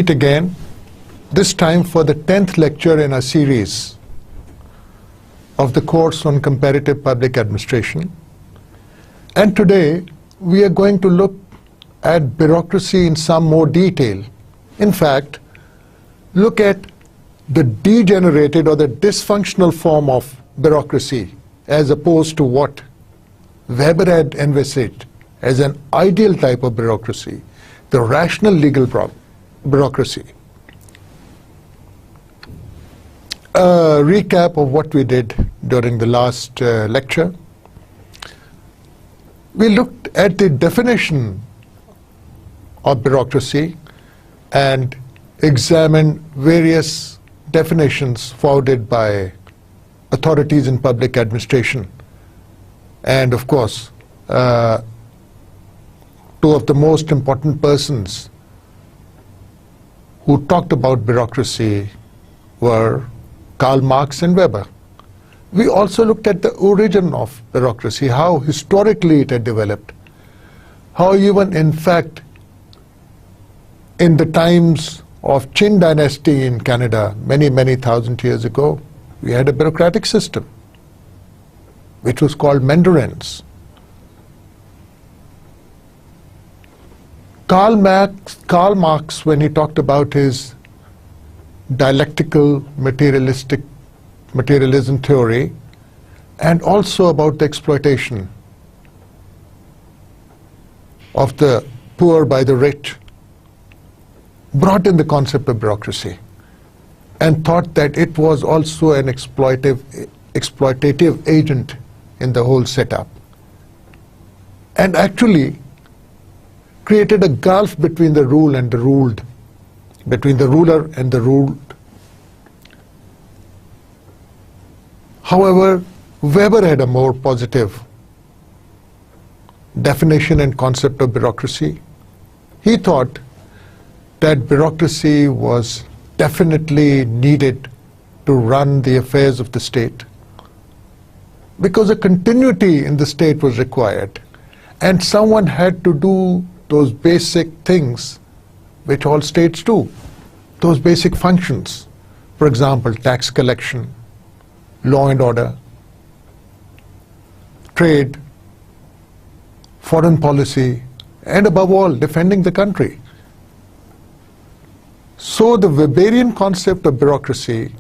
Meet again, this time for the 10th lecture in a series of the course on comparative public administration. And today we are going to look at bureaucracy in some more detail. In fact, look at the degenerated or the dysfunctional form of bureaucracy as opposed to what Weber had envisaged as an ideal type of bureaucracy, the rational legal bureaucracy. A recap of what we did during the last lecture. We looked at the definition of bureaucracy and examined various definitions forwarded by authorities in public administration. And of course, two of the most important persons who talked about bureaucracy were Karl Marx and Weber. We also looked at the origin of bureaucracy, how historically it had developed, how even in fact in the times of Qing dynasty in Canada many thousand years ago, we had a bureaucratic system which was called mandarins. Karl Marx, when he talked about his dialectical materialism theory and also about the exploitation of the poor by the rich, brought in the concept of bureaucracy and thought that it was also an exploitative agent in the whole setup, and actually created a gulf between the rule and the ruled, between the ruler and the ruled. However, Weber had a more positive definition and concept of bureaucracy. He thought that bureaucracy was definitely needed to run the affairs of the state because a continuity in the state was required and someone had to do those basic things which all states do, those basic functions. For example, tax collection, law and order, trade, foreign policy, and above all, defending the country. So the Weberian concept of bureaucracy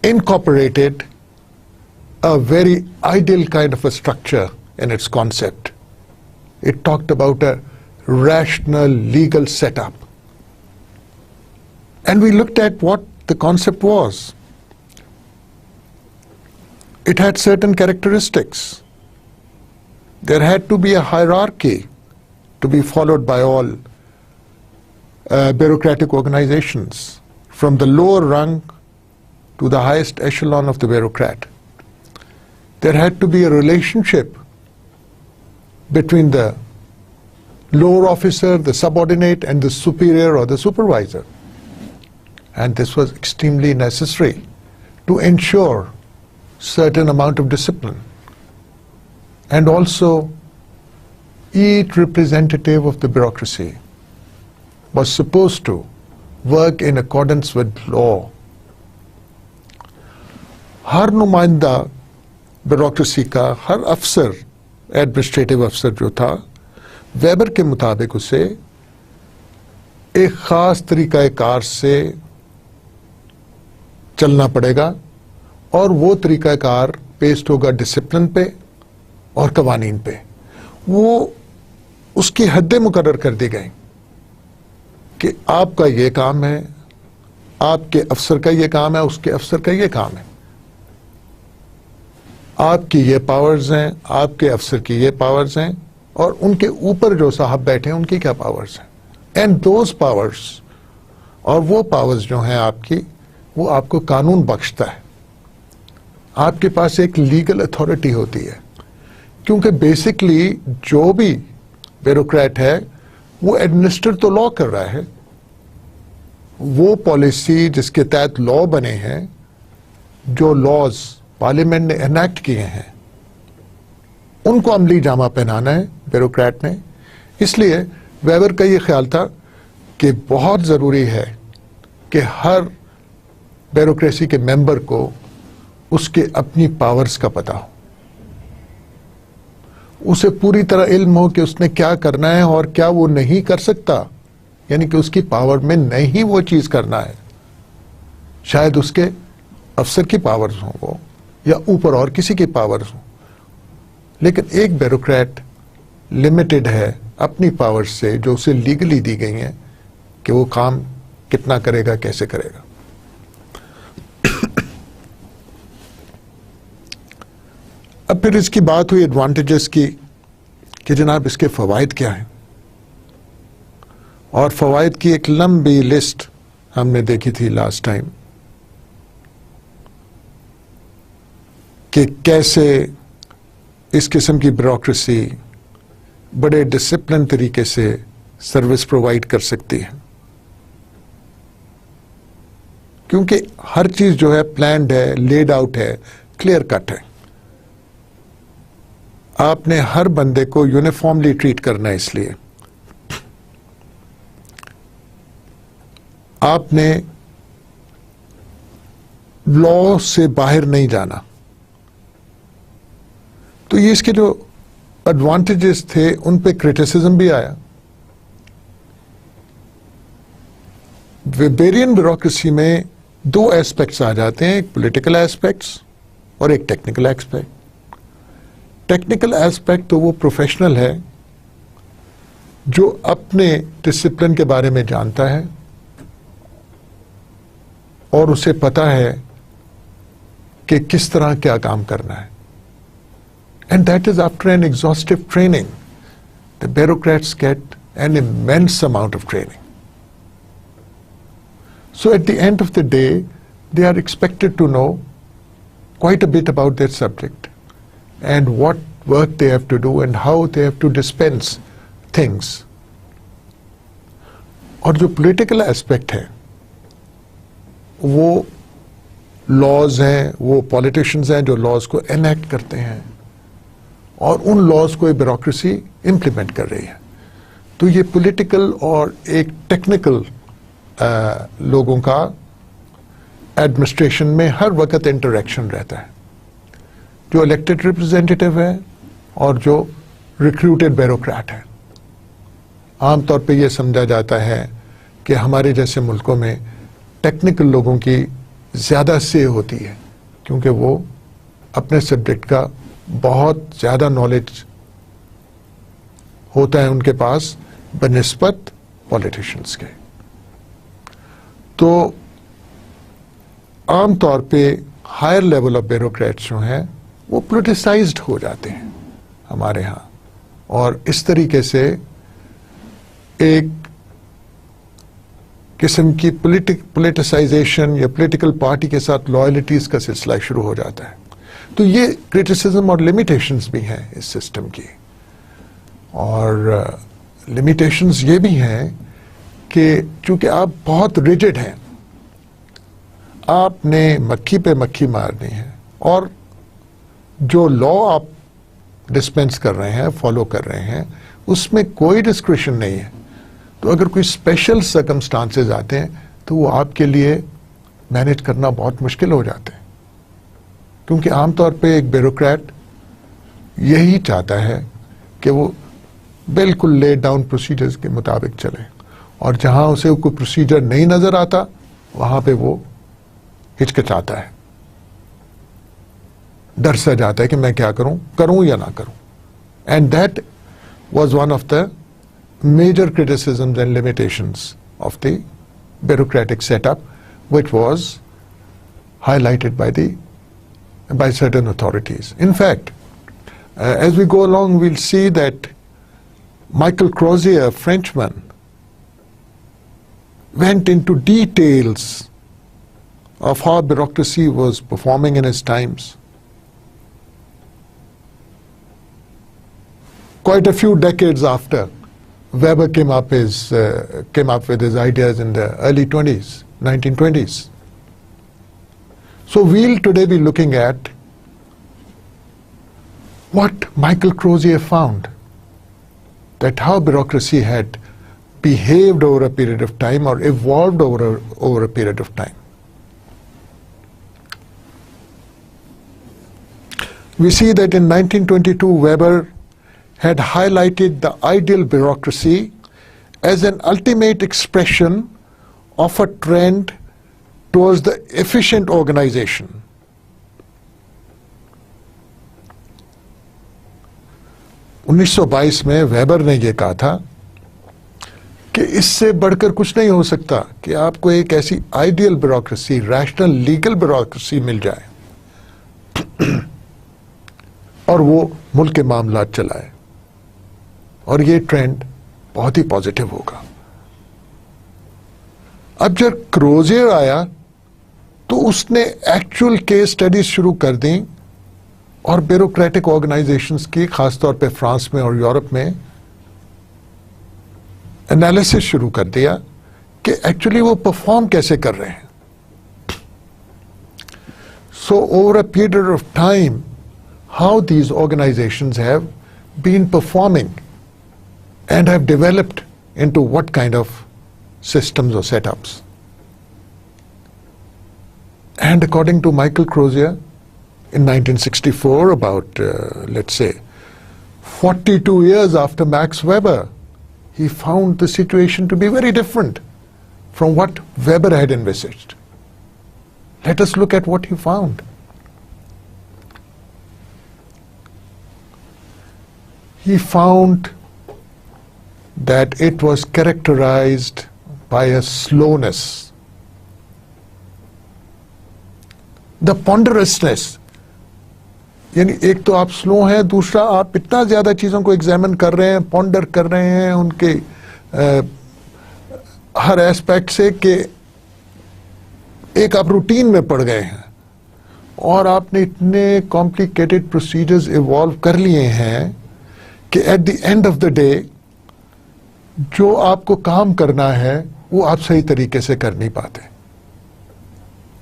incorporated a very ideal kind of a structure in its concept. It talked about a rational legal setup. And we looked at what the concept was. It had certain characteristics. There had to be a hierarchy to be followed by all bureaucratic organizations, from the lower rung to the highest echelon of the bureaucrat. There had to be a relationship between the lower officer, the subordinate, and the superior or the supervisor. And this was extremely necessary to ensure certain amount of discipline. And also, each representative of the bureaucracy was supposed to work in accordance with law. हर नुमाइंदा bureaucracy का, हर अफसर, administrative अफसर जो था, weber के मुताबिक उसे एक खास तरीक़ाकार से चलना पड़ेगा और वो तरीक़ाकार बेस्ड होगा डिसिप्लिन पे और कवानीन पे। वो उसकी हदें मुकर्रर कर दी गई कि आपका ये काम है, आपके अफसर का ये काम है, उसके अफसर का ये काम है, आपकी ये पावर्स हैं, आपके अफसर की ये पावर्स हैं, और उनके ऊपर जो साहब बैठे हैं उनकी क्या पावर्स हैं। एंड दोज पावर्स, और वो पावर्स जो हैं आपकी, वो आपको कानून बख्शता है। आपके पास एक लीगल अथॉरिटी होती है, क्योंकि बेसिकली जो भी ब्यूरोक्रेट है वो एडमिनिस्टर तो लॉ कर रहा है। वो पॉलिसी जिसके तहत लॉ बने हैं, जो लॉज पार्लियामेंट ने एनैक्ट किए हैं, उनको अमली जामा पहनाना है ब्यूरोक्रेट ने। इसलिए वेबर का ये ख्याल था कि बहुत ज़रूरी है कि हर ब्यूरोक्रेसी के मेंबर को उसके अपनी पावर्स का पता हो, उसे पूरी तरह इल्म हो कि उसने क्या करना है और क्या वो नहीं कर सकता, यानी कि उसकी पावर में नहीं वो चीज़ करना है। शायद उसके अफसर की पावर्स हों वो, या ऊपर और किसी की पावर्स हों, लेकिन एक ब्यूरोक्रेट लिमिटेड है अपनी पावर्स से जो उसे लीगली दी गई हैं कि वो काम कितना करेगा, कैसे करेगा। अब फिर इसकी बात हुई एडवांटेजेस की कि जनाब इसके फ़वाइद क्या हैं, और फ़वाइद की एक लंबी लिस्ट हमने देखी थी लास्ट टाइम कि कैसे इस किस्म की ब्यूरोक्रेसी बड़े डिसिप्लिन तरीके से सर्विस प्रोवाइड कर सकती है, क्योंकि हर चीज जो है प्लान्ड है, लेड आउट है, क्लियर कट है। आपने हर बंदे को यूनिफॉर्मली ट्रीट करना है, इसलिए आपने लॉ से बाहर नहीं जाना। तो ये इसके जो एडवांटेजेस थे उन पे क्रिटिसिज्म भी आया। वेबेरियन ब्यूरोक्रेसी में दो एस्पेक्ट्स आ जाते हैं, एक पॉलिटिकल एस्पेक्ट्स और एक टेक्निकल एस्पेक्ट। टेक्निकल एस्पेक्ट तो वो प्रोफेशनल है जो अपने डिसिप्लिन के बारे में जानता है और उसे पता है कि किस तरह क्या काम करना है। And that is after an exhaustive training. The bureaucrats get an immense amount of training. So at the end of the day, they are expected to know quite a bit about their subject and what work they have to do and how they have to dispense things. और जो political aspect है, वो laws हैं, वो politicians हैं जो laws को enact करते हैं और उन लॉज को ब्यूरोक्रेसी इंप्लीमेंट कर रही है। तो ये पॉलिटिकल और एक टेक्निकल लोगों का एडमिनिस्ट्रेशन में हर वक्त इंटरेक्शन रहता है, जो इलेक्टेड रिप्रेजेंटेटिव है और जो रिक्रूटेड ब्यूरोक्रेट है। आमतौर पे ये समझा जाता है कि हमारे जैसे मुल्कों में टेक्निकल लोगों की ज़्यादा से होती है, क्योंकि वो अपने सब्जेक्ट का बहुत ज़्यादा नॉलेज होता है उनके पास बनिस्बत पॉलिटिशियंस के। तो आमतौर पे हायर लेवल ऑफ ब्यूरोक्रेट्स जो हैं वो पोलिटिसाइज्ड हो जाते हैं हमारे यहाँ, और इस तरीके से एक किस्म की पोलिटिसाइजेशन या पॉलिटिकल पार्टी के साथ लॉयल्टीज का सिलसिला शुरू हो जाता है। तो ये क्रिटिसिज्म और लिमिटेशंस भी हैं इस सिस्टम की, और लिमिटेशंस ये भी हैं कि चूंकि आप बहुत रिजिड हैं, आपने मक्खी पे मक्खी मारनी है, और जो लॉ आप डिस्पेंस कर रहे हैं, फॉलो कर रहे हैं, उसमें कोई डिस्क्रिशन नहीं है। तो अगर कोई स्पेशल सर्कमस्टांसेस आते हैं तो वो आपके लिए मैनेज करना बहुत मुश्किल हो जाते हैं, क्योंकि आमतौर पे एक ब्यूरोक्रेट यही चाहता है कि वो बिल्कुल लेड डाउन प्रोसीजर्स के मुताबिक चले, और जहां उसे कोई प्रोसीजर नहीं नजर आता वहां पे वो हिचकिचाता है, डर सा जाता है कि मैं क्या करूं या ना करूं। And that was one of the major criticisms and limitations of the bureaucratic setup which was highlighted by certain authorities. In fact, as we go along, we'll see that Michael Crozier, a Frenchman, went into details of how bureaucracy was performing in his times. Quite a few decades after Weber came up with his ideas in the early 1920s. So we'll today be looking at what Michael Crozier found, that how bureaucracy had behaved over a period of time or evolved over a period of time. We see that in 1922, Weber had highlighted the ideal bureaucracy as an ultimate expression of a trend towards the efficient organization. 1922 में weber ने यह कहा था कि इससे बढ़कर कुछ नहीं हो सकता कि आपको एक ऐसी ideal bureaucracy, rational legal bureaucracy मिल जाए और वो मुल्क के मामला चलाए, और ये ट्रेंड बहुत ही पॉजिटिव होगा। अब जब क्रोजियर आया तो उसने एक्चुअल केस स्टडीज शुरू कर दी और ब्यूरोक्रेटिक ऑर्गेनाइजेशंस की, खासतौर पे फ्रांस में और यूरोप में, एनालिसिस शुरू कर दिया कि एक्चुअली वो परफॉर्म कैसे कर रहे हैं। So over a period of time how these organizations have been performing and have developed into what kind of systems or setups. And according to Michael Crozier, in 1964, about, let's say, 42 years after Max Weber, he found the situation to be very different from what Weber had envisaged. Let us look at what he found. He found that it was characterized by a slowness, the ponderousness. यानी एक तो आप slow हैं, दूसरा आप इतना ज्यादा चीजों को एग्जामिन कर रहे हैं, पॉन्डर कर रहे हैं उनके हर एस्पेक्ट से, कि एक आप रूटीन में पड़ गए हैं और आपने इतने कॉम्प्लिकेटेड प्रोसीजर्स इवॉल्व कर लिए हैं कि eight the end of the day जो आपको काम करना है वो आप सही तरीके से कर नहीं पाते।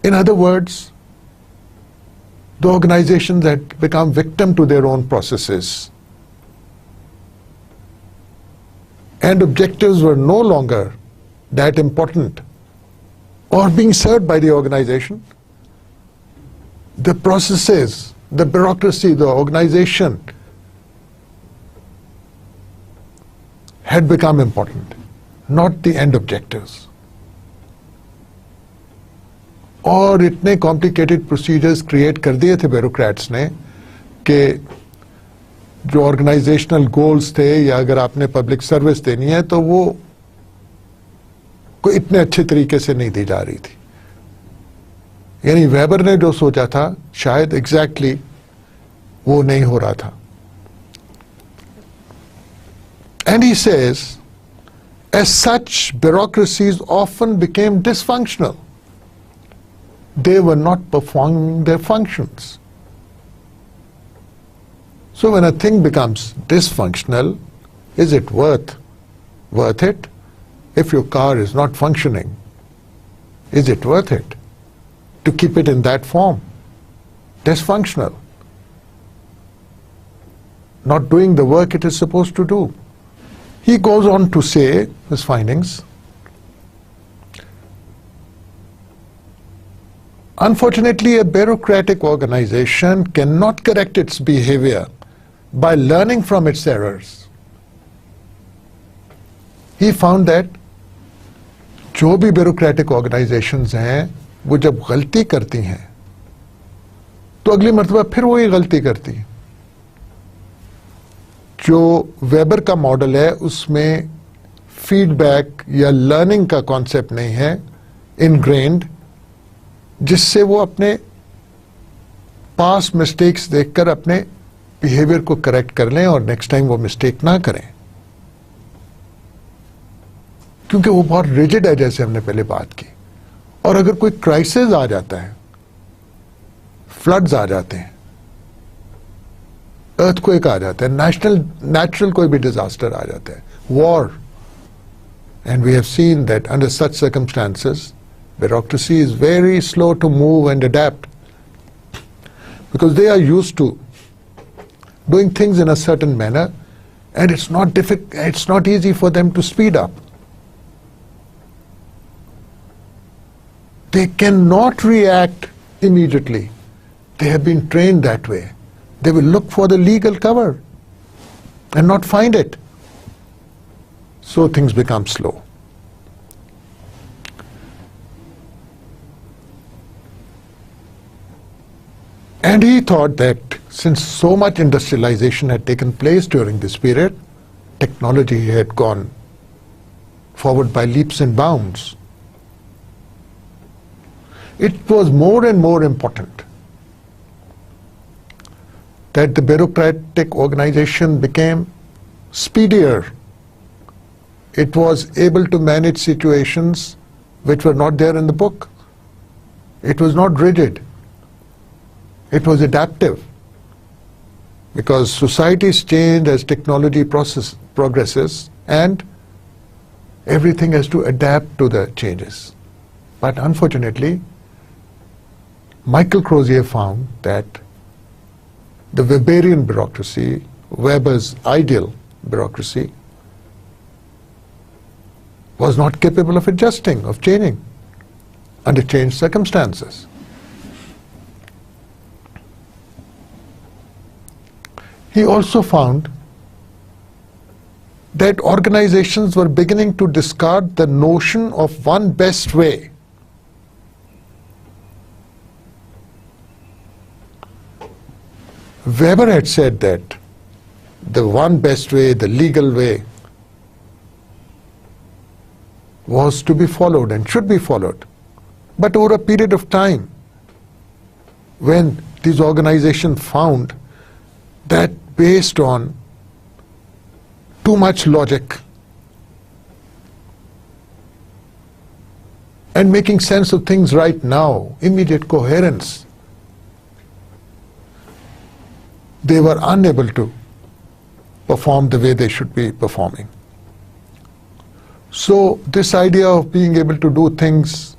In other words, the organisations had become victim to their own processes and objectives were no longer that important or being served by the organization. The processes, the bureaucracy, the organization had become important, not the end objectives. और इतने complicated procedures create कर दिए थे bureaucrats ने कि जो organizational goals थे, या अगर आपने पब्लिक सर्विस देनी है तो वो कोई इतने अच्छे तरीके से नहीं दी जा रही थी। यानी वेबर ने जो सोचा था शायद एग्जैक्टली वो नहीं हो रहा था। And he says, as such, bureaucracies often became dysfunctional. They were not performing their functions. So when a thing becomes dysfunctional, is it worth it? If your car is not functioning, is it worth it to keep it in that form? Dysfunctional. Not doing the work it is supposed to do. He goes on to say his findings. Unfortunately, a bureaucratic organization cannot correct its behavior by learning from its errors. He found that जो भी bureaucratic organisations हैं वो जब गलती करती हैं तो अगली मर्तबा फिर वही गलती करती है। जो वेबर का मॉडल है उसमें फीडबैक या लर्निंग का कॉन्सेप्ट नहीं है इनग्रेन्ड, जिससे वो अपने पास मिस्टेक्स देखकर अपने बिहेवियर को करेक्ट कर लें और नेक्स्ट टाइम वो मिस्टेक ना करें, क्योंकि वो बहुत रिजिड है, जैसे हमने पहले बात की। और अगर कोई क्राइसिस आ जाता है, फ्लड्स आ जाते हैं, अर्थक्वेक आ जाता है, नेचुरल कोई भी डिजास्टर आ जाता है, war, and we have seen that under such circumstances bureaucracy is very slow to move and adapt because they are used to doing things in a certain manner, and it's not easy for them to speed up They cannot react immediately. They have been trained that way. They will look for the legal cover and not find it. So things become slow. And he thought that since so much industrialization had taken place during this period, technology had gone forward by leaps and bounds. It was more and more important that the bureaucratic organization became speedier. It was able to manage situations which were not there in the book. It was not rigid. It was adaptive, because societies change as technology progresses, and everything has to adapt to the changes. But unfortunately, Michael Crozier found that the Weberian bureaucracy, Weber's ideal bureaucracy, was not capable of adjusting, of changing under changed circumstances. He also found that organizations were beginning to discard the notion of one best way. Weber had said that the one best way, the legal way, was to be followed and should be followed. But over a period of time, when these organizations found that based on too much logic and making sense of things right now, immediate coherence, they were unable to perform the way they should be performing. So this idea of being able to do things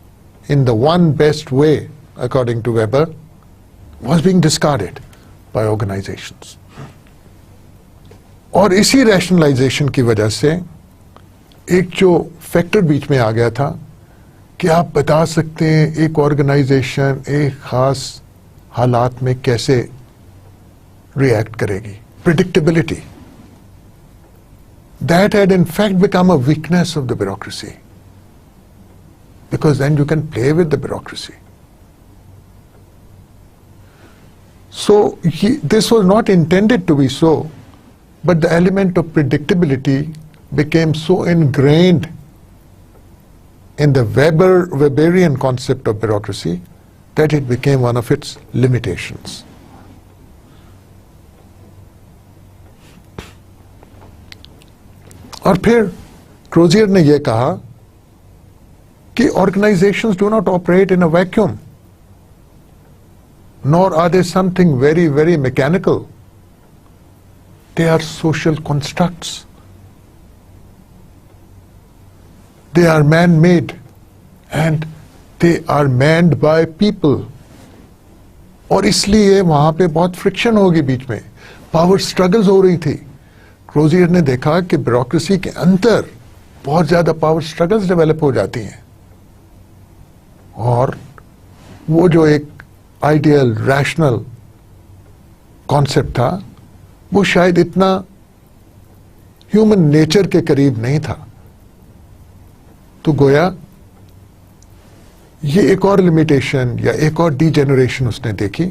in the one best way, according to Weber, was being discarded by organizations. और इसी rationalisation की वजह से एक जो factor बीच में आ गया था कि आप बता सकते हैं एक ऑर्गेनाइजेशन एक खास हालात में कैसे रिएक्ट करेगी, predictability. That had in fact become a weakness of the bureaucracy, because then you can play with the bureaucracy. So this was not intended to be so, but the element of predictability became so ingrained in the Weberian concept of bureaucracy that it became one of its limitations. और फिर Crozier ने यह कहा कि organizations do not operate in a vacuum, nor are they something very, very mechanical. They are social constructs. They are man-made and they are manned by people. और इसलिए वहां पे बहुत फ्रिक्शन होगी बीच में, पावर स्ट्रगल्स हो रही थी. क्रोजियर ने देखा कि ब्यूरोक्रेसी के अंदर बहुत ज्यादा पावर स्ट्रगल्स डेवलप हो जाती हैं, और वो जो एक आइडियल रैशनल कॉन्सेप्ट था वो शायद इतना ह्यूमन नेचर के करीब नहीं था. तो गोया ये एक और लिमिटेशन या एक और डीजेनरेशन उसने देखी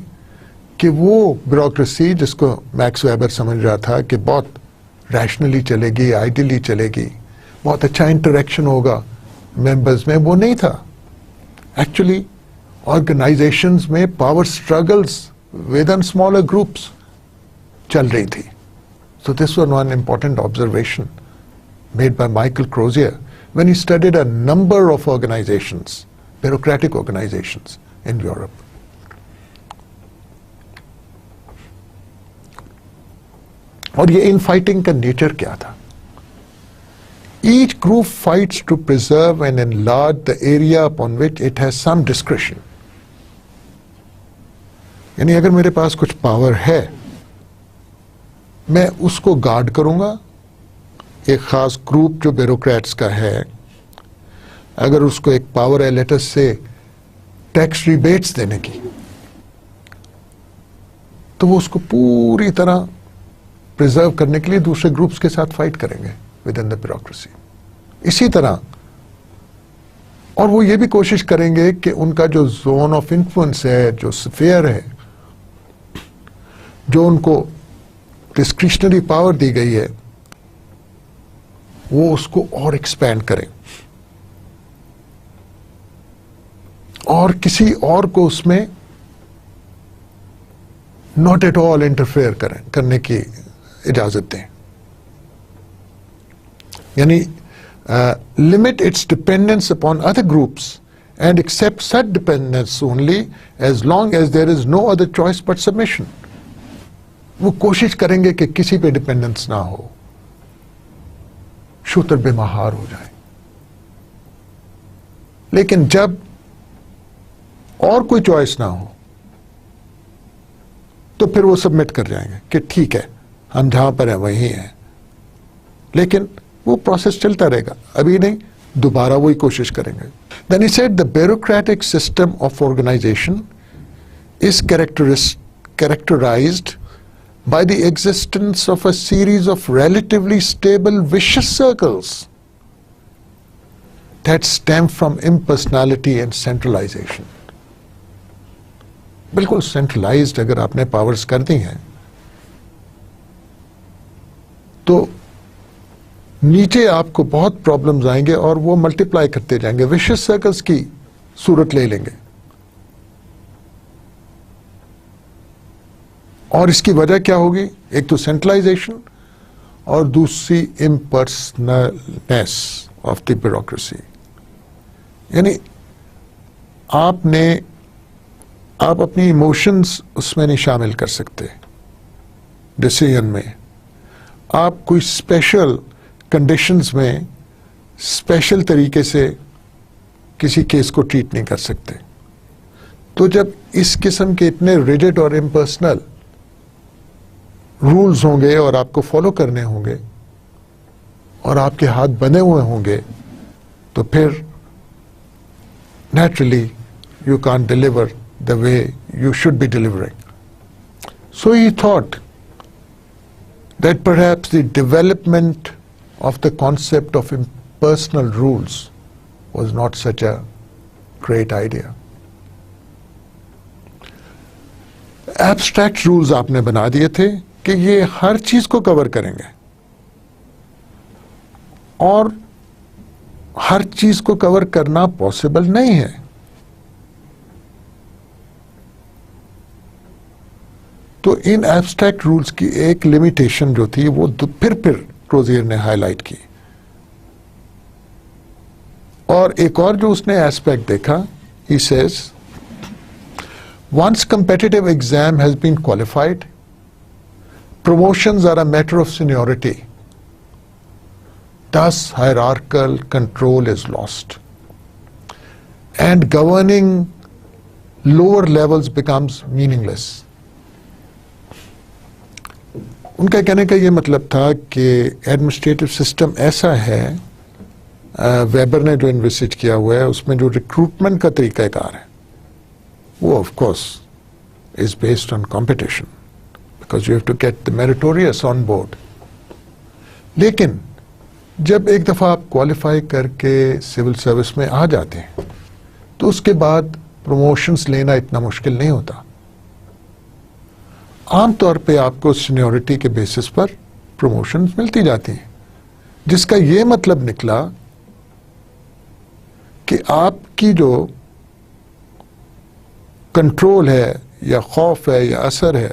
कि वो ब्यूरोक्रेसी जिसको मैक्स वेबर समझ रहा था कि बहुत रैशनली चलेगी, आइडियली चलेगी, बहुत अच्छा इंटरेक्शन होगा मेंबर्स में, वो नहीं था. एक्चुअली ऑर्गेनाइजेशंस में power struggles with in smaller groups चल रही थी. So this was one important observation made by Michael Crozier when he studied a number of organizations, bureaucratic organizations in Europe. और ये इनफाइटिंग का नेचर क्या था? Each group fights to preserve and enlarge the area upon which it has some discretion. यानी अगर मेरे पास कुछ power है, मैं उसको गार्ड करूंगा. एक खास ग्रुप जो ब्यूरोक्रेट्स का है, अगर उसको एक पावर है, लेट अस से टैक्स रिबेट्स देने की, तो वो उसको पूरी तरह प्रिजर्व करने के लिए दूसरे ग्रुप्स के साथ फाइट करेंगे विद इन द ब्यूरोक्रेसी। इसी तरह, और वो ये भी कोशिश करेंगे कि उनका जो जोन ऑफ इन्फ्लुएंस है, जो स्फीयर है, जो उनको डिस्क्रिशनरी पावर दी गई है, वो उसको और एक्सपैंड करें और किसी और को उसमें नॉट एट ऑल इंटरफेयर करने की इजाजत दें, यानी limit its dependence upon other groups and accept such dependence only as long as there is no other choice but submission. वो कोशिश करेंगे कि किसी पे डिपेंडेंस ना हो, शूतर बेमहार हो जाए। लेकिन जब और कोई चॉइस ना हो तो फिर वो सबमिट कर जाएंगे कि ठीक है, हम जहां पर हैं वहीं हैं। लेकिन वो प्रोसेस चलता रहेगा, अभी नहीं, दोबारा वही कोशिश करेंगे। Then he said the bureaucratic system of organization is characterized by the existence of a series of relatively stable vicious circles that stem from impersonality and centralization. बिल्कुल सेंट्रलाइज्ड अगर आपने पावर्स कर दी हैं तो नीचे आपको बहुत प्रॉब्लम्स आएंगे और वो मल्टीप्लाई करते जाएंगे, विशियस सर्कल्स की सूरत ले लेंगे। और इसकी वजह क्या होगी? एक तो सेंट्रलाइजेशन और दूसरी इम्पर्सनलनेस ऑफ द ब्यूरोक्रेसी। यानी आप अपनी इमोशंस उसमें नहीं शामिल कर सकते डिसीजन में। आप कोई स्पेशल कंडीशंस में स्पेशल तरीके से किसी केस को ट्रीट नहीं कर सकते। तो जब इस किस्म के इतने रिजिड और इम्पर्सनल रूल्स होंगे और आपको फॉलो करने होंगे और आपके हाथ बंधे हुए होंगे, तो फिर naturally you can't deliver the way you should be delivering. So he thought that perhaps the development of the concept of impersonal rules was not such a great idea. Abstract rules आपने बना दिए थे कि ये हर चीज को cover करेंगे और हर चीज को कवर करना पॉसिबल नहीं है। तो इन एब्स्ट्रैक्ट रूल्स की एक लिमिटेशन जो थी वो फिर क्रोजियर ने हाईलाइट की। और एक और जो उसने एस्पेक्ट देखा, he says once competitive exam has been qualified, promotions are a matter of seniority. Thus hierarchical control is lost and governing lower levels becomes meaningless. उनका कहने का ये मतलब था कि एडमिनिस्ट्रेटिव सिस्टम ऐसा है, वेबर ने जो इन्वेस्टिज किया हुआ है उसमें जो रिक्रूटमेंट का तरीकाकार है वो of course is based on competition, because you have to get the meritorious on board. लेकिन जब एक दफा आप क्वालिफाई करके सिविल सर्विस में आ जाते हैं तो उसके बाद प्रमोशंस लेना इतना मुश्किल नहीं होता। आमतौर पे आपको सीनियरिटी के बेसिस पर प्रमोशंस मिलती जाती हैं, जिसका ये मतलब निकला कि आपकी जो कंट्रोल है या खौफ है या असर है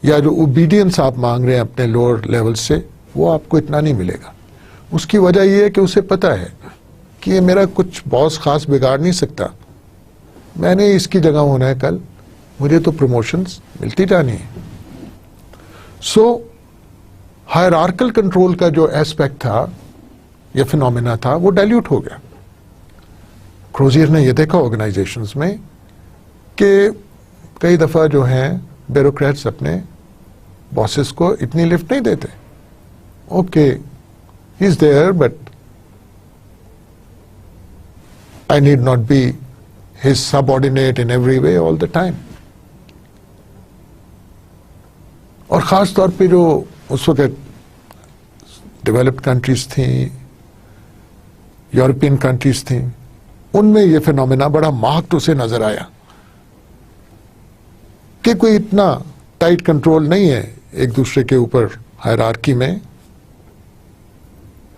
या जो ओबीडियंस आप मांग रहे हैं अपने लोअर लेवल से, वो आपको इतना नहीं मिलेगा। उसकी वजह यह है कि उसे पता है कि ये मेरा कुछ बॉस खास बिगाड़ नहीं सकता, मैंने इसकी जगह होना है कल, मुझे तो प्रमोशंस मिलती जानी है। सो हायरार्कल कंट्रोल का जो एस्पेक्ट था या फिनोमेना था वो डाइल्यूट हो गया। क्रोजियर ने ये देखा ऑर्गेनाइजेशंस में कि कई दफा जो हैं ब्यूरोक्रेट्स अपने बॉसेस को इतनी लिफ्ट नहीं देते। Okay, he is there but I need not be his subordinate in every way all the time. और ख़ास तौर पे जो उस वक्त डेवलप्ड कंट्रीज थी, यूरोपियन कंट्रीज थी, उनमें ये फिनोमेना बड़ा मार्क्ड उसे नजर आया कि कोई इतना टाइट कंट्रोल नहीं है एक दूसरे के ऊपर हायरार्की में,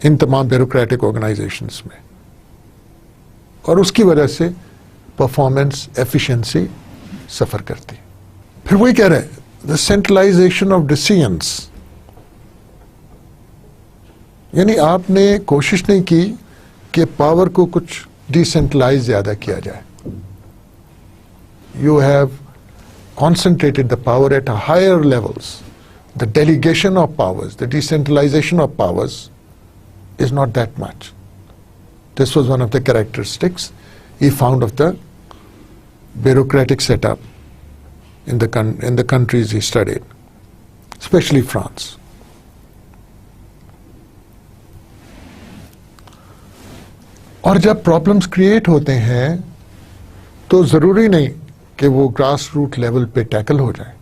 इन तमाम ब्यूरोक्रेटिक ऑर्गेनाइजेशंस में, और उसकी वजह से परफॉर्मेंस एफिशिएंसी सफर करती। फिर वही कह रहे हैं, द सेंट्रलाइजेशन ऑफ डिसीजंस, यानी आपने कोशिश नहीं की कि पावर को कुछ डिसेंट्रलाइज ज्यादा किया जाए। You have concentrated the power at higher levels. The delegation of powers, the decentralization of powers is not that much. This was one of the characteristics he found of the bureaucratic setup in the countries he studied, especially France. और जब problems create होते हैं तो जरूरी नहीं कि वो grass root level पे टैकल हो जाए,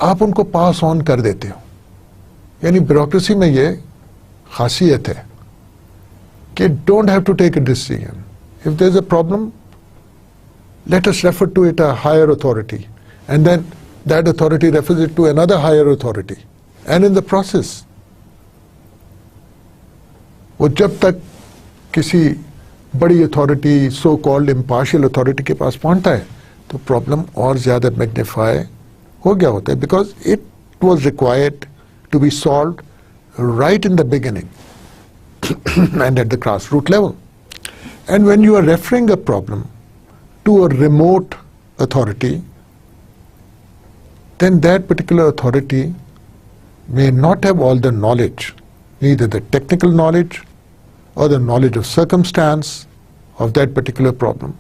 आप उनको पास ऑन कर देते हो। यानी ब्यूरोक्रेसी में ये खासियत है कि don't have to take a decision. If there is a problem, let us refer to it a higher authority, and then that authority refers it to another higher authority, and in the process वो जब तक किसी बड़ी authority, so called impartial authority के पास पहुंचता है तो प्रॉब्लम और ज्यादा मैग्नीफाई हो गया होता है, because it was required to be solve right in the beginning and at the grass root level. And when you are referring a problem to a remote authority, then that particular authority may not have all the knowledge, neither the technical knowledge or the knowledge of circumstance of that particular problem,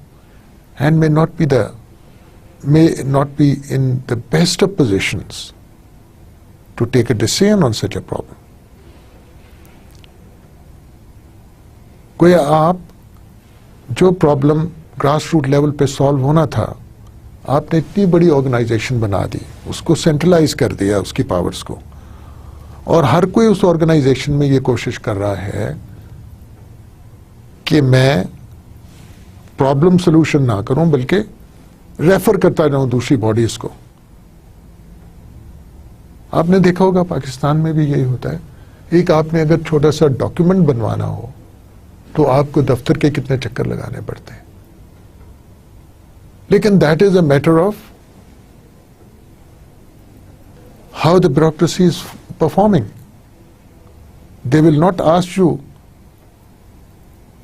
and may not be in the best of positions to take a decision on such a problem. कोई आप जो problem grass root level पे solve होना था, आपने इतनी बड़ी organisation बना दी, उसको सेंट्रलाइज कर दिया उसकी पावर्स को, और हर कोई उस ऑर्गेनाइजेशन में ये कोशिश कर रहा है कि मैं प्रॉब्लम सोल्यूशन ना करूं बल्कि रेफर करता जाऊं दूसरी बॉडीज को. आपने देखा होगा पाकिस्तान में भी यही होता है. एक आपने अगर छोटा सा डॉक्यूमेंट बनवाना हो तो आपको दफ्तर के कितने चक्कर लगाने पड़ते हैं, लेकिन that is a matter of how the bureaucracy is performing. They will not ask you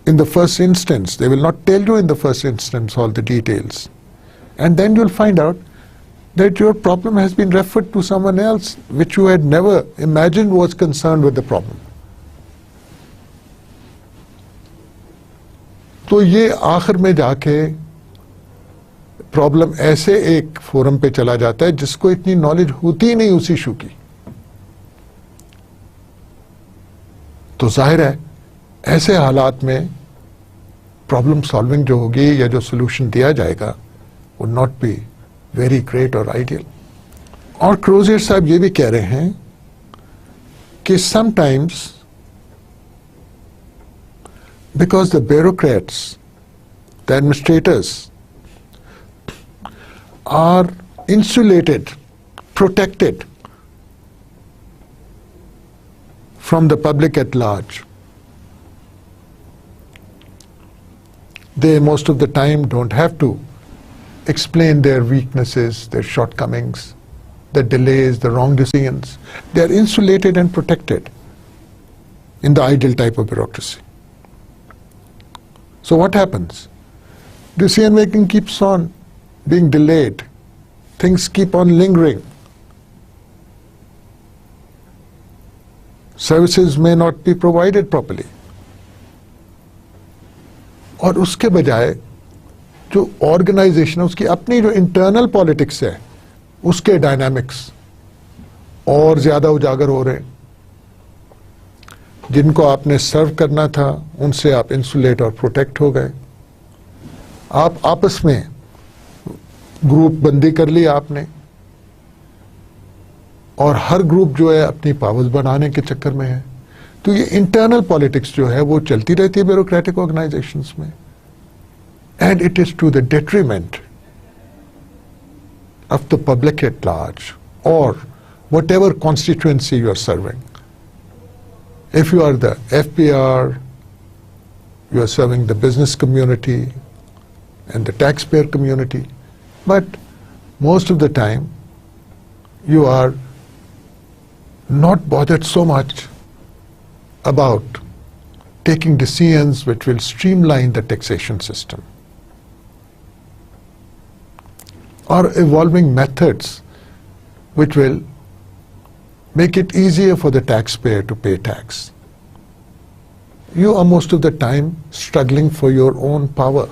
in the first instance, they will not tell you in the first instance all the details, and then you'll find out that your problem has been referred to someone else which you had never imagined was concerned with the problem. तो ये आखिर में जाके problem ऐसे एक forum पे चला जाता है जिसको इतनी नॉलेज होती ही नहीं उस इशू की. तो जाहिर है ऐसे हालात में प्रॉब्लम सॉल्विंग जो होगी या जो सोल्यूशन दिया जाएगा वो नॉट बी वेरी ग्रेट और आइडियल. और क्रोजियर साहब ये भी कह रहे हैं कि sometimes because the bureaucrats, the administrators are insulated, protected from the public at large. They most of the time don't have to explain their weaknesses, their shortcomings, the delays, the wrong decisions. They are insulated and protected in the ideal type of bureaucracy. So what happens? Decision making keeps on being delayed. Things keep on lingering. Services may not be provided properly. और उसके बजाय जो organisation है उसकी अपनी जो internal politics है उसके डायनामिक्स और ज्यादा उजागर हो रहे हैं. जिनको आपने सर्व करना था उनसे आप इंसुलेट और प्रोटेक्ट हो गए. आप आपस में ग्रुप बंदी कर ली आपने, और हर ग्रुप जो है अपनी पावर्स बढ़ाने के चक्कर में है। तो ये इंटरनल पॉलिटिक्स जो है वो चलती रहती है ब्यूरोक्रेटिक ऑर्गेनाइजेशंस में, and it is to the detriment of the public at large, or whatever constituency you are serving. If you are the FPR, you are serving the business community and the taxpayer community, but most of the time you are not bothered so much about taking decisions which will streamline the taxation system, or evolving methods which will make it easier for the taxpayer to pay tax. You are most of the time struggling for your own power.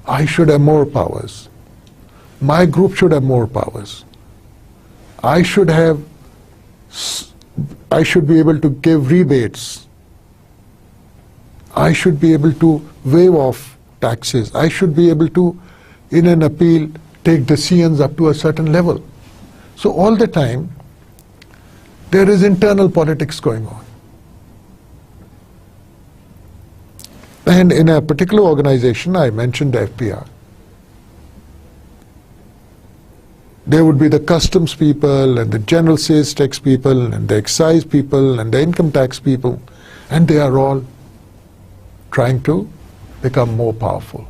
I should have more powers. My group should have more powers. I should be able to give rebates. I should be able to waive off taxes. I should be able to, in an appeal, take decisions up to a certain level. So all the time, there is internal politics going on. And in a particular organization, I mentioned the FPR, there would be the customs people and the general sales tax people and the excise people and the income tax people, and they are all trying to become more powerful.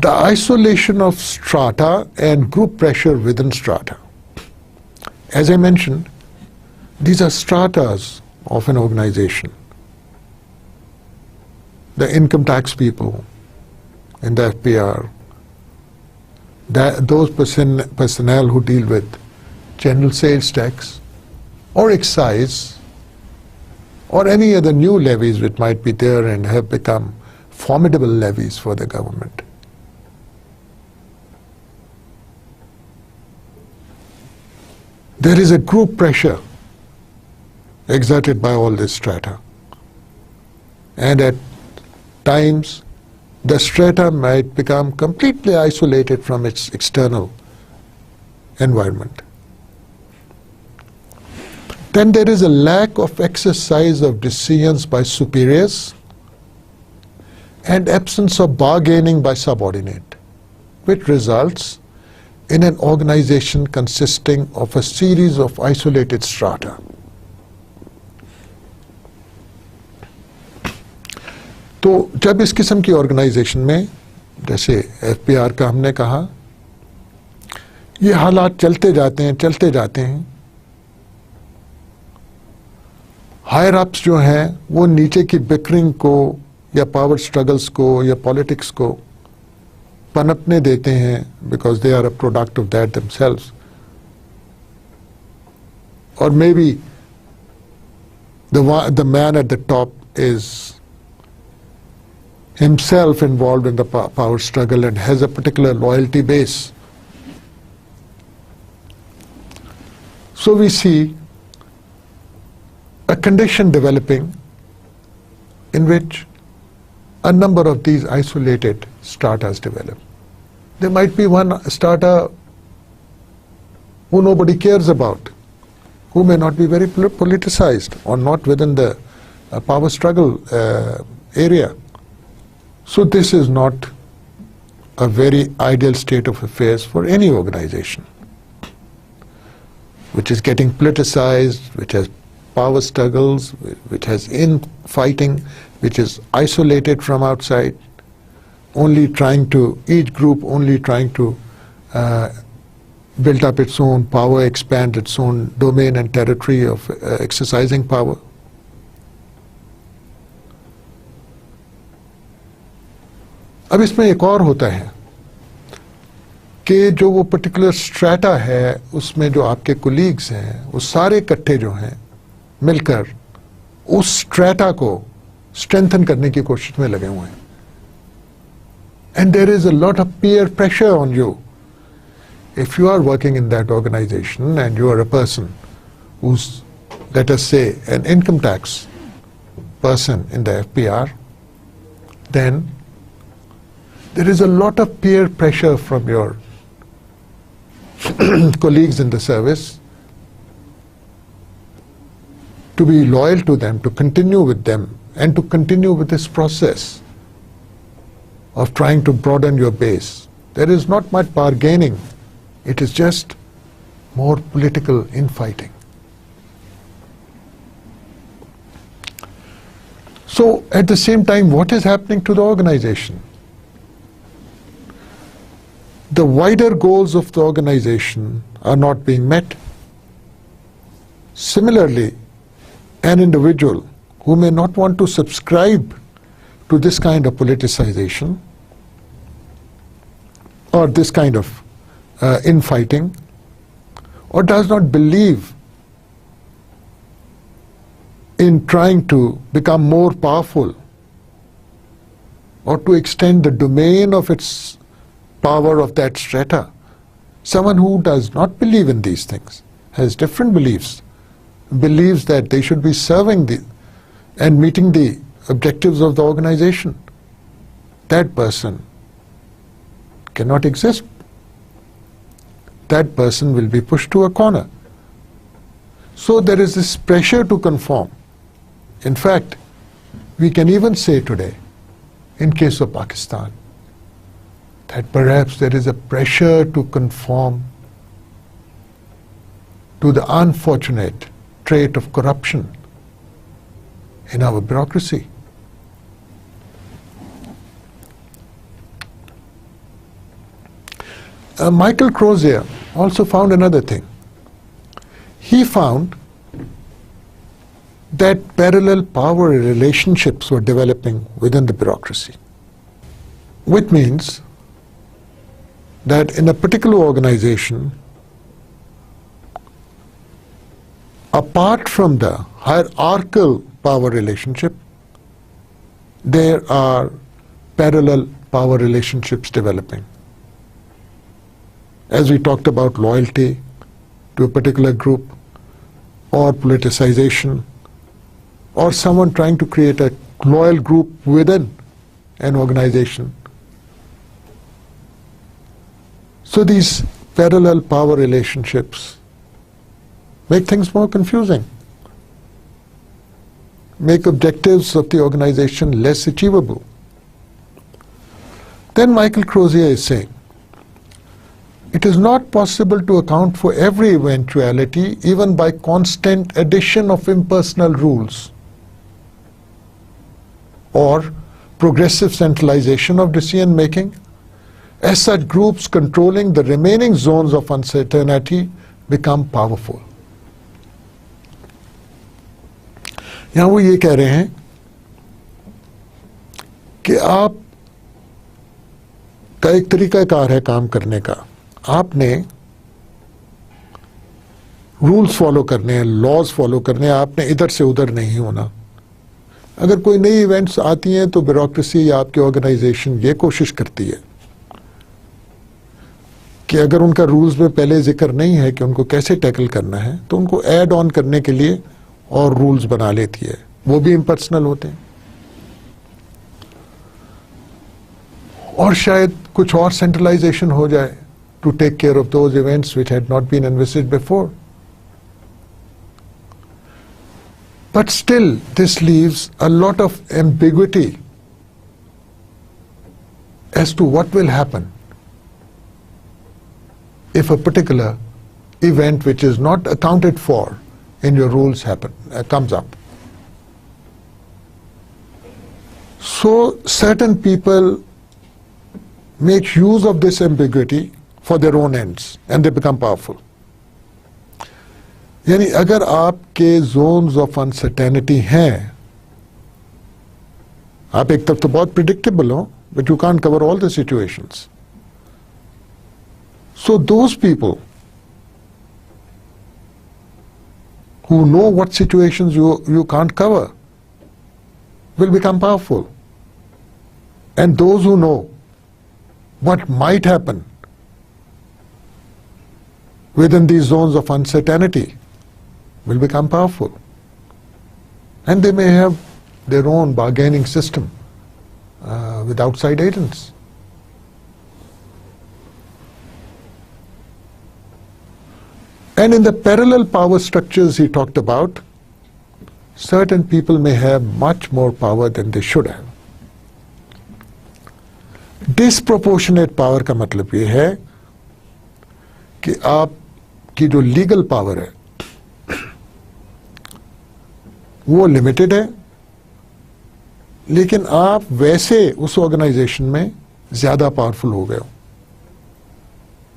The isolation of strata and group pressure within strata. As I mentioned, these are stratas of an organization. The income tax people in the FPR, those personnel who deal with general sales tax or excise or any other new levies which might be there and have become formidable levies for the government. There is a group pressure exerted by all this strata, and at times the strata might become completely isolated from its external environment. Then there is a lack of exercise of decisions by superiors and absence of bargaining by subordinate, which results in an organization consisting of a series of isolated strata. तो जब इस किस्म की organisation में, जैसे FPR का हमने कहा, ये हालात चलते जाते हैं, हायर अप्स जो हैं वो नीचे की बिकरिंग को या पावर स्ट्रगल्स को या पॉलिटिक्स को पनपने देते हैं, because they are a product of that themselves, और maybe the man at the top is himself involved in the power struggle and has a particular loyalty base. So we see a condition developing in which a number of these isolated stratas develop. There might be one strata who nobody cares about, who may not be very politicized or not within the power struggle area. So this is not a very ideal state of affairs for any organization which is getting politicized, which has power struggles, which has infighting, which is isolated from outside, each group only trying to build up its own power, expand its own domain and territory of exercising power. अब इसमें एक और होता है कि जो वो particular strata है उसमें जो आपके कोलीग्स हैं वो सारे इकट्ठे जो हैं मिलकर उस स्ट्रेटा को स्ट्रेंथन करने की कोशिश में लगे हुए हैं, and there is a lot of peer pressure on you if you are working in that organization and you are a person who's, let us say, an income tax person in the FPR, then there is a lot of peer pressure from your colleagues in the service to be loyal to them, to continue with them, and to continue with this process of trying to broaden your base. There is not much bargaining. It is just more political infighting. So at the same time, what is happening to the organization? The wider goals of the organization are not being met. Similarly, an individual who may not want to subscribe to this kind of politicization or this kind of infighting, or does not believe in trying to become more powerful or to extend the domain of its power of that strata. Someone who does not believe in these things, has different beliefs, believes that they should be serving and meeting the objectives of the organization. That person cannot exist. That person will be pushed to a corner. So there is this pressure to conform. In fact, we can even say today, in case of Pakistan, that perhaps there is a pressure to conform to the unfortunate trait of corruption in our bureaucracy. Michael Crozier also found another thing. He found that parallel power relationships were developing within the bureaucracy, which means that in a particular organization, apart from the hierarchical power relationship, there are parallel power relationships developing. As we talked about loyalty to a particular group, or politicization, or someone trying to create a loyal group within an organization. So these parallel power relationships make things more confusing, make objectives of the organization less achievable. Then Michael Crozier is saying, it is not possible to account for every eventuality even by constant addition of impersonal rules or progressive centralization of decision making. As such, groups controlling the remaining zones of uncertainty become powerful. यहाँ वो ये कह रहे हैं कि आप का एक तरीकाकार है काम करने का, आपने रूल्स फॉलो करने हैं, लॉज फॉलो करने हैं, आपने इधर से उधर नहीं होना। अगर कोई नई इवेंट्स आती हैं तो ब्यूरोक्रेसी या आपकी ऑर्गेनाइजेशन ये कोशिश करती है कि अगर उनका रूल्स में पहले जिक्र नहीं है कि उनको कैसे टैकल करना है, तो उनको ऐड ऑन करने के लिए और रूल्स बना लेती है, वो भी इम्पर्सनल होते हैं। और शायद कुछ और सेंट्रलाइजेशन हो जाए to take care of those events which had not been envisaged before. But still, this leaves a lot of ambiguity as to what will happen if a particular event which is not accounted for in your rules comes up. So certain people make use of this ambiguity for their own ends and they become powerful. यानी अगर आपके zones of uncertainty हैं, आप एक तरफ तो बहुत predictable हो, but you can't cover all the situations. So those people who know what situations you can't cover will become powerful. And those who know what might happen within these zones of uncertainty will become powerful. And they may have their own bargaining system with outside agents. And in the parallel power structures he talked about, certain people may have much more power than they should have. Disproportionate power का मतलब ये है कि आपकी जो legal power है वो limited है, लेकिन आप वैसे उस ऑर्गेनाइजेशन में ज्यादा पावरफुल हो गए हो।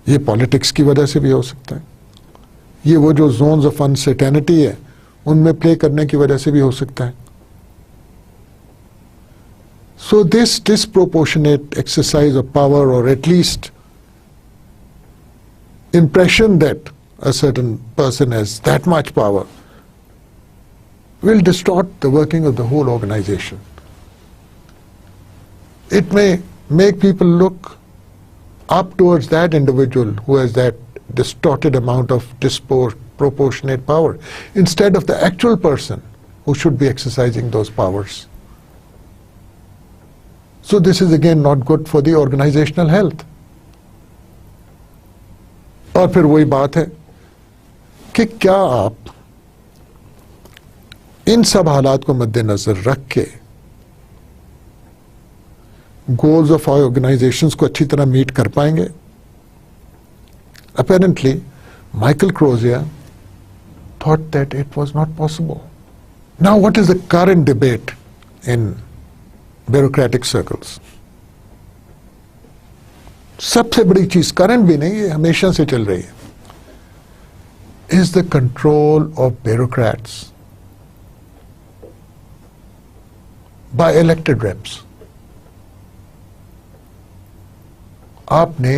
ये पॉलिटिक्स की वजह से भी हो सकता है, ये वो जो जोन्स ऑफ अनसर्टेनिटी है उनमें प्ले करने की वजह से भी हो सकता है। So this disproportionate exercise of power, or at least impression that a certain person has that much power, will distort the working of the whole organization. It may make people look up towards that individual who has that distorted amount of disproportionate power, instead of the actual person who should be exercising those powers. So this is again not good for the organizational health. और फिर वही बात है कि क्या आप इन सब हालात को मद्देनजर रख के गोल्स ऑफ ऑर्गेनाइजेशंस को अच्छी तरह मीट कर पाएंगे? Apparently, Michael Crozier thought that it was not possible. Now, what is the current debate in bureaucratic circles? सबसे बड़ी चीज करंट भी नहीं, ये हमेशा से चल रही है, is the control of bureaucrats by elected reps. आपने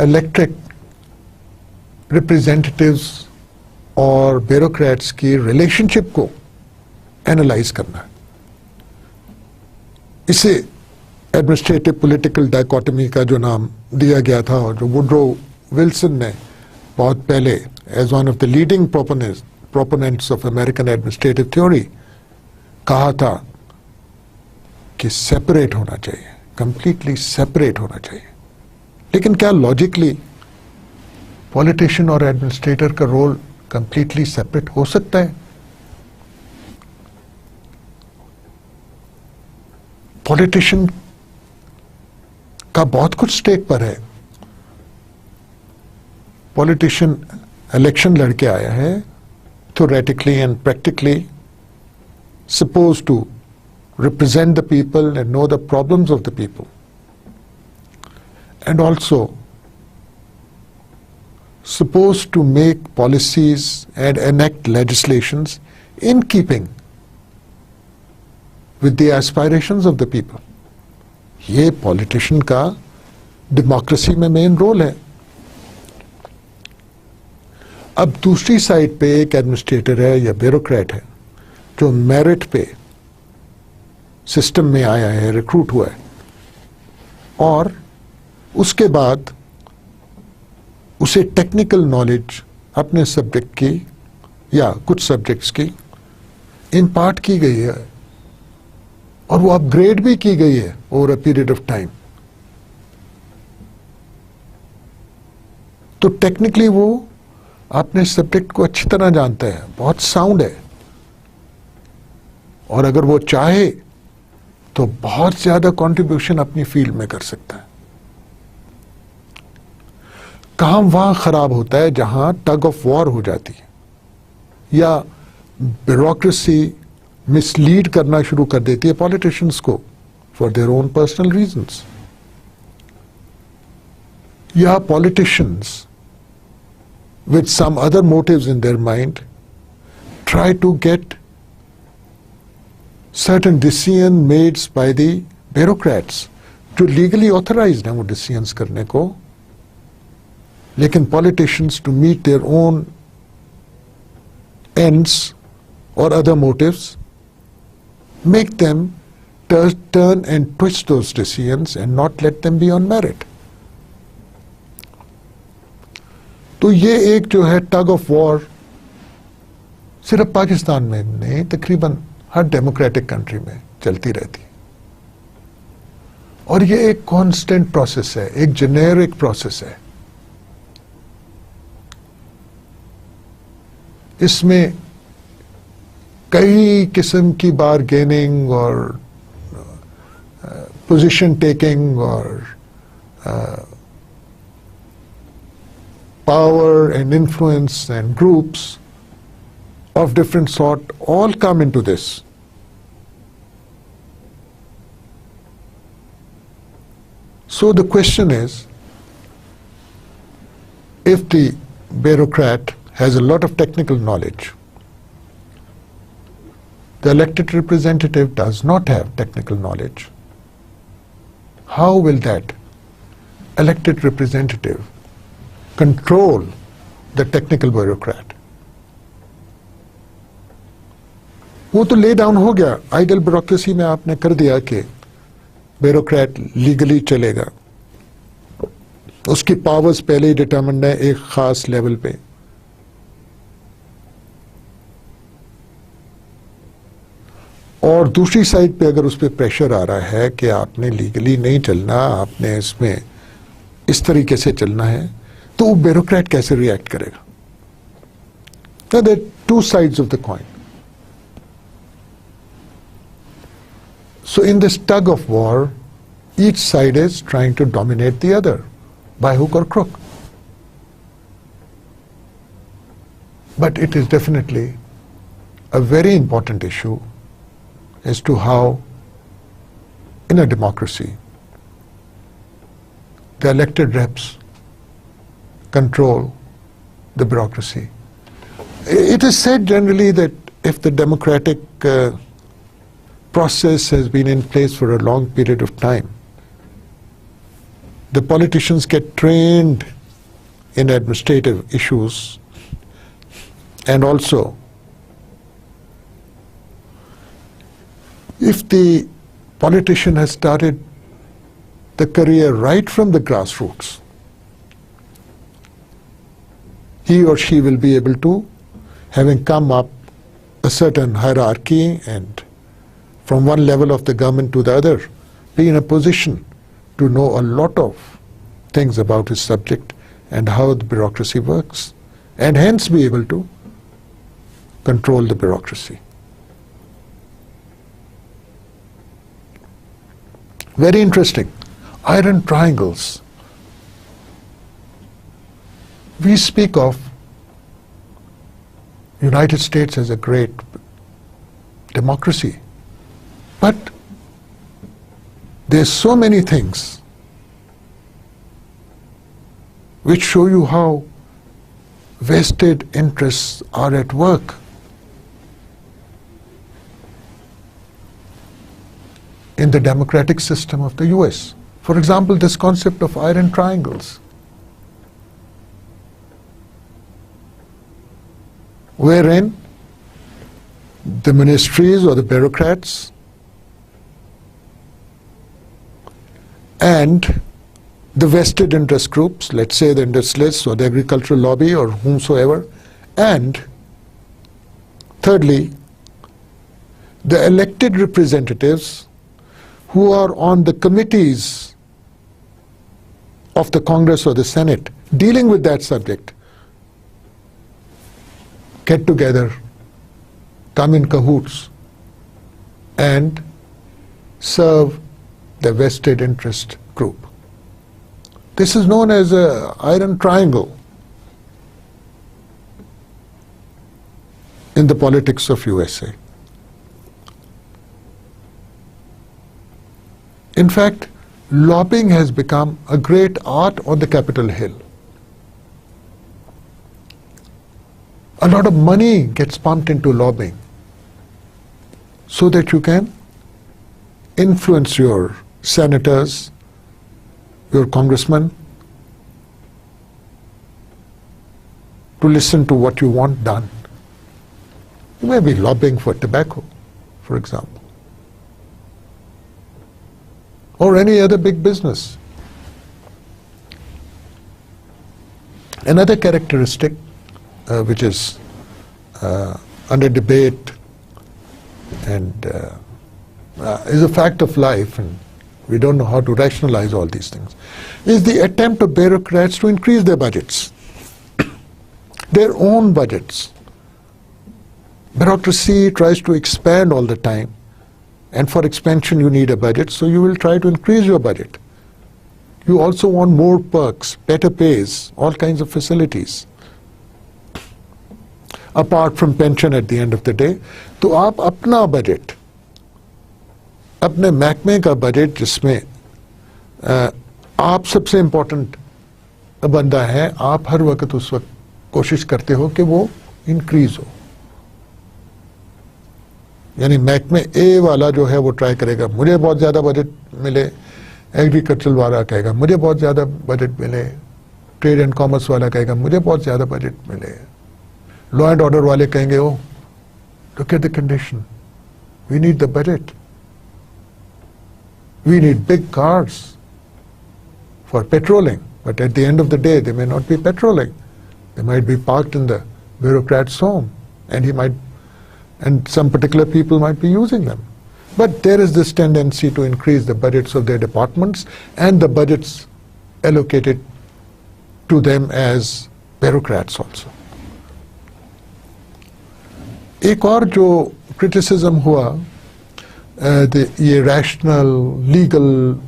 इलेक्टेड रिप्रेजेंटेटिव्स और ब्यूरोक्रेट्स की रिलेशनशिप को एनालाइज करना है। इसे एडमिनिस्ट्रेटिव पॉलिटिकल डायकोटमी का जो नाम दिया गया था, और जो वुड्रो विल्सन ने बहुत पहले as one of the leading proponents of American administrative theory कहा था कि सेपरेट होना चाहिए, कंप्लीटली सेपरेट होना चाहिए। लेकिन क्या लॉजिकली पॉलिटिशियन और एडमिनिस्ट्रेटर का रोल कंप्लीटली सेपरेट हो सकता है? पॉलिटिशियन का बहुत कुछ स्टेक पर है। पॉलिटिशियन इलेक्शन लड़के आया है, theoretically and practically supposed to represent the people and know the problems of the people, and also supposed to make policies and enact legislations in keeping with the aspirations of the people. ये politician का democracy में main role है। अब दूसरी side पे एक administrator है या ब्यूरोक्रेट है जो मेरिट पे सिस्टम में आया है, रिक्रूट हुआ है, और उसके बाद उसे टेक्निकल नॉलेज अपने सब्जेक्ट की या कुछ सब्जेक्ट्स की इम्पार्ट की गई है, और वो अपग्रेड भी की गई है over a period of time. तो टेक्निकली वो अपने सब्जेक्ट को अच्छी तरह जानता है, बहुत साउंड है, और अगर वो चाहे तो बहुत ज्यादा कंट्रीब्यूशन अपनी फील्ड में कर सकता है। काम वहां खराब होता है जहां टग ऑफ वॉर हो जाती है या ब्यूरोक्रेसी मिसलीड करना शुरू कर देती है पॉलिटिशियंस को for their own personal reasons, या politicians with some other motives in their mind try to get certain decision made by the bureaucrats जो legally authorized हैं वो decisions करने को, लेकिन politicians to meet their own ends or other motives make them turn and twist those decisions and not let them be on merit. तो ये एक जो है टग ऑफ वॉर सिर्फ पाकिस्तान में नहीं, तकरीबन हर डेमोक्रेटिक कंट्री में चलती रहती है। और ये एक कांस्टेंट प्रोसेस है, एक जेनेरिक प्रोसेस है। इसमें कई किस्म की बारगेनिंग और पोजीशन टेकिंग और power and influence and groups of different sort all come into this. So the question is, if the bureaucrat has a lot of technical knowledge, the elected representative does not have technical knowledge, how will that elected representative control the technical bureaucrat? वो तो lay down हो गया, idol bureaucracy में आपने कर दिया कि bureaucrat legally चलेगा, उसकी पावर्स पहले ही डिटरमिन्ड है एक खास लेवल पे। और दूसरी साइड पे अगर उस पर प्रेशर आ रहा है कि आपने लीगली नहीं चलना, आपने इसमें इस तरीके से चलना है, तो वो ब्यूरोक्रेट कैसे रिएक्ट करेगा? There are two sides of the coin. So in this tug of war, each side is trying to dominate the other by hook or crook. But it is definitely a very important issue as to how, in a democracy, the elected reps control the bureaucracy. It is said generally that if the democratic process has been in place for a long period of time, the politicians get trained in administrative issues, and also if the politician has started the career right from the grassroots, he or she will be able to, having come up a certain hierarchy and from one level of the government to the other, be in a position to know a lot of things about his subject and how the bureaucracy works, and hence be able to control the bureaucracy. Very interesting. Iron triangles. We speak of United States as a great democracy. But there's so many things which show you how vested interests are at work. In the democratic system of the US. For example, this concept of iron triangles, wherein the ministries or the bureaucrats and the vested interest groups, let's say the industrialists or the agricultural lobby or whomsoever, and thirdly, the elected representatives who are on the committees of the Congress or the Senate dealing with that subject, get together, come in cahoots, and serve the vested interest group. This is known as an iron triangle in the politics of USA. In fact, lobbying has become a great art on the Capitol Hill. A lot of money gets pumped into lobbying so that you can influence your senators, your congressmen, to listen to what you want done. You may be lobbying for tobacco, for example, or any other big business. Another characteristic which is under debate and is a fact of life, and we don't know how to rationalize all these things, is the attempt of bureaucrats to increase their budgets, their own budgets. Bureaucracy tries to expand all the time, and for expansion you need a budget, so you will try to increase your budget. You also want more perks, better pays, all kinds of facilities. Apart from pension at the end of the day, तो आप अपना budget, अपने महकमे का budget जिसमें आप सबसे important बंदा है, आप हर वक्त उस वक्त कोशिश करते हो कि वो इंक्रीज हो. यानी महकमे ए वाला जो है वो ट्राई करेगा मुझे बहुत ज़्यादा बजट मिले, एग्रीकल्चर वाला कहेगा मुझे बहुत ज़्यादा बजट मिले, ट्रेड एंड कॉमर्स वाला कहेगा मुझे बहुत ज़्यादा बजट मिले, लॉ एंड ऑर्डर वाले कहेंगे oh look at the condition, we need the budget, we need big cars for patrolling, but at the end of the day they may not be patrolling, they might be parked in the bureaucrat's home, and some particular people might be using them. But there is this tendency to increase the budgets of their departments and the budgets allocated to them as bureaucrats also. एक और जो criticism हुआ ये rational, legal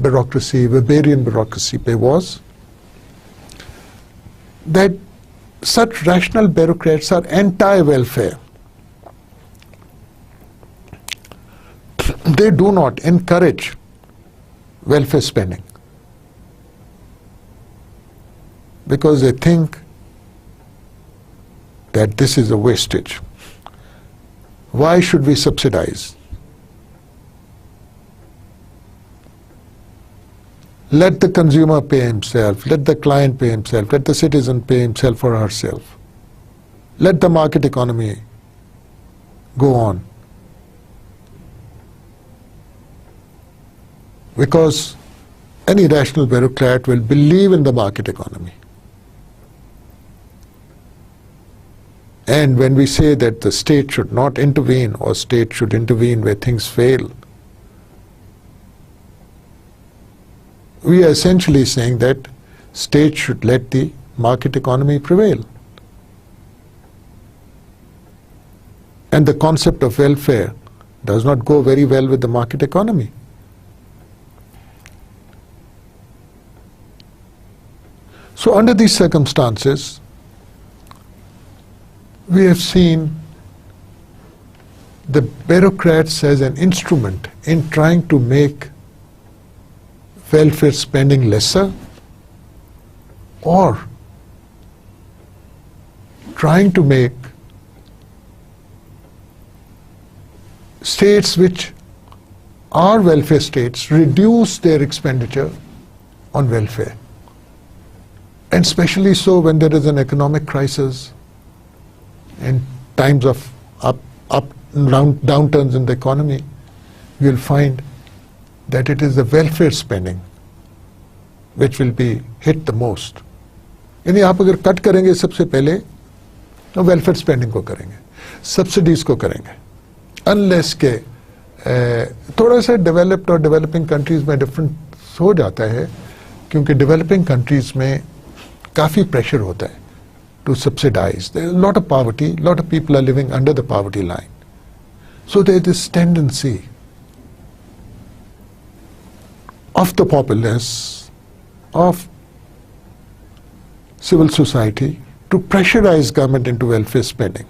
bureaucracy, Weberian bureaucracy पे was that such rational bureaucrats are anti-welfare. They do not encourage welfare spending because they think that this is a wastage. Why should we subsidize? Let the consumer pay himself, let the client pay himself, let the citizen pay himself or herself. Let the market economy go on. Because any rational bureaucrat will believe in the market economy. And when we say that the state should not intervene or state should intervene where things fail, we are essentially saying that state should let the market economy prevail. And the concept of welfare does not go very well with the market economy. So under these circumstances, we have seen the bureaucrats as an instrument in trying to make welfare spending lesser or trying to make states which are welfare states reduce their expenditure on welfare. And especially so when there is an economic crisis, in times of downturns in the economy, you will find that it is the welfare spending which will be hit the most. यानी आप अगर cut करेंगे सबसे पहले तो welfare spending को करेंगे, subsidies को करेंगे, अनलेस के थोड़ा सा डेवलप्ड और डेवलपिंग कंट्रीज में डिफरेंस हो जाता है, क्योंकि डेवलपिंग कंट्रीज में काफ़ी प्रेशर होता है to subsidize. There is a lot of poverty, a lot of people are living under the poverty line. So there is this tendency of the populace, of civil society to pressurize government into welfare spending.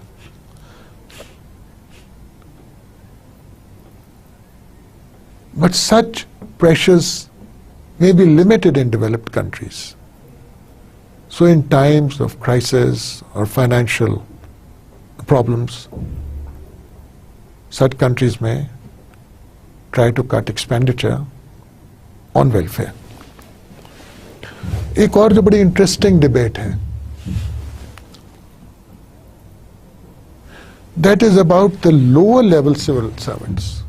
But such pressures may be limited in developed countries. So in times of crisis or financial problems, such countries may try to cut expenditure on welfare. एक और जो बड़ी interesting debate है, that is about the lower level civil servants,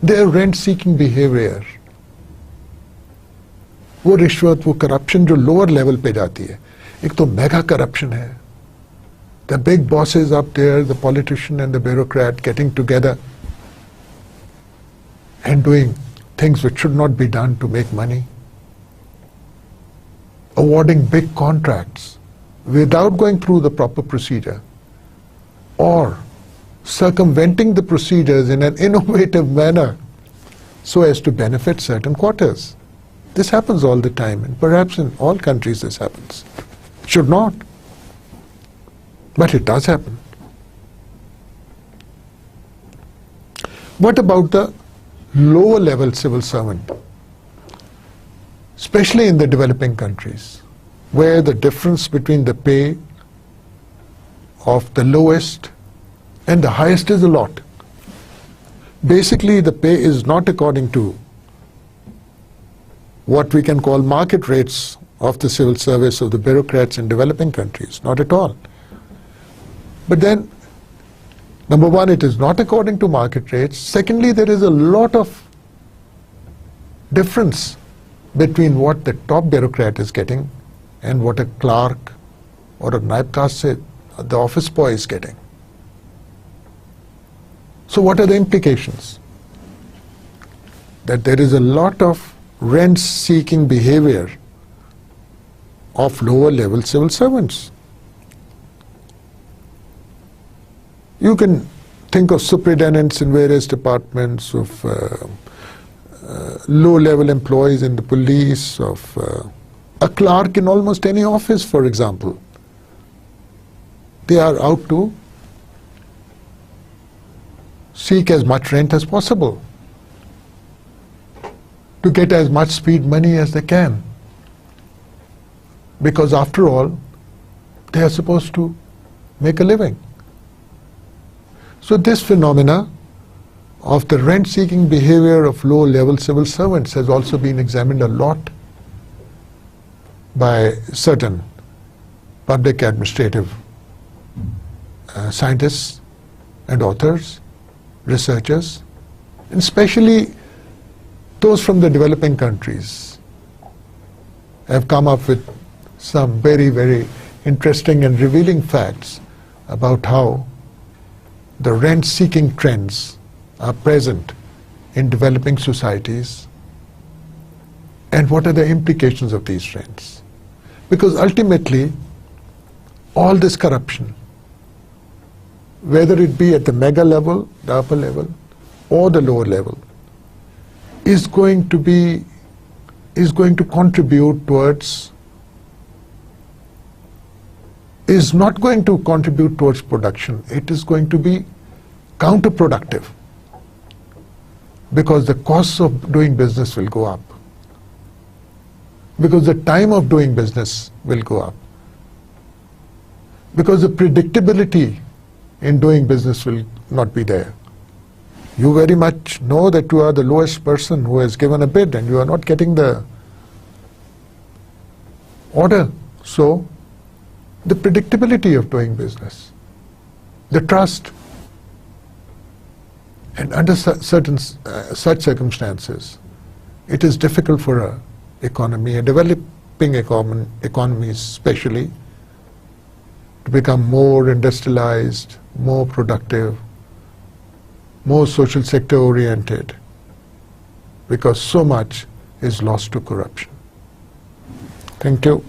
their rent-seeking behavior. वो रिश्वत, वो corruption जो lower level पे जाती है, एक तो मेगा करप्शन है. The big bosses up there, the politician and the bureaucrat getting together and doing things which should not be done to make money. Awarding big contracts without going through the proper procedure, or circumventing the procedures in an innovative manner so as to benefit certain quarters. This happens all the time, and perhaps in all countries this happens. It should not, but it does happen. What about the lower level civil servant? Especially in the developing countries, where the difference between the pay of the lowest and the highest is a lot. Basically, the pay is not according to what we can call market rates of the civil service of the bureaucrats in developing countries, not at all. But then, number one, it is not according to market rates. Secondly, there is a lot of difference between what the top bureaucrat is getting and what a clerk or a naib tahsil, the office boy, is getting. So what are the implications? That there is a lot of rent-seeking behavior of lower-level civil servants. You can think of superintendents in various departments, of low-level employees in the police, of a clerk in almost any office, for example. They are out to seek as much rent as possible, to get as much speed money as they can. Because after all, they are supposed to make a living. So this phenomena of the rent-seeking behavior of low-level civil servants has also been examined a lot by certain public administrative scientists and authors, researchers, and especially those from the developing countries have come up with some very, very interesting and revealing facts about how the rent-seeking trends are present in developing societies and what are the implications of these trends. Because ultimately, all this corruption, whether it be at the mega level, the upper level, or the lower level, is going to contribute towards, is not going to contribute towards production. It is going to be counterproductive, because the costs of doing business will go up, because the time of doing business will go up, because the predictability in doing business will not be there. You very much know that you are the lowest person who has given a bid and you are not getting the order. So, the predictability of doing business, the trust, and under such circumstances, it is difficult for a economy, a developing economy especially, to become more industrialized, more productive, more social sector oriented, because so much is lost to corruption. Thank you.